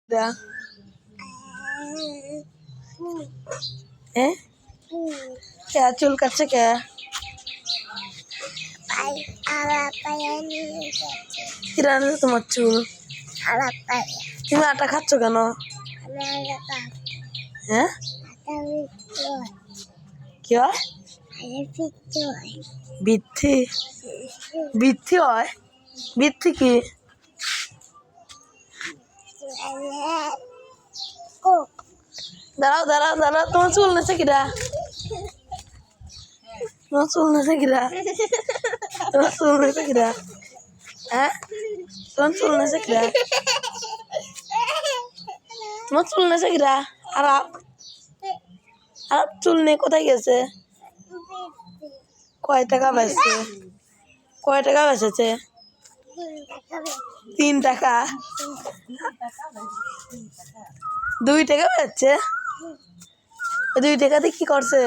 Da. Eh? क्या चुल करছে কে? কিরানে তোমার চুল? তুমি আটা খাচ্ছ কেন? হ্যাঁ? কি হয়? বৃদ্ধি বৃদ্ধি হয়? বৃদ্ধি কি? দাঁড়াও দাঁড়াও দাঁড়াও, তোমার চুল নেছে কিরা? তোমার চুল নেছে কিরা? তোমার চুল নেছে কিরা? হ্যাঁ, তোমার চুল নেছে কিরা? তোমার চুল নেছে কিরা? আর আর চুল নিয়ে কোথায় গেছে? কয় টাকা বেচছে? কয় টাকা বেচেছে? 3 টাকা। 2 টাকা বেচছে? 2 টাকাতে কি করছে?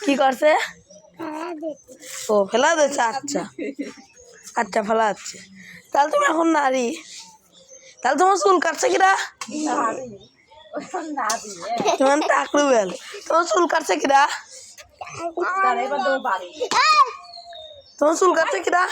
কি করছে? ও ফেলা দিচ্ছে। আচ্ছা আচ্ছা, ফেলা যাচ্ছে। তাহলে তুমি এখন নারী। তাহলে তোমার চুল কাটছে কিরা? তোমার টাকলু বেল। তোমার চুল কাটছে কিরা? তোমার চুল কাটছে কিরা?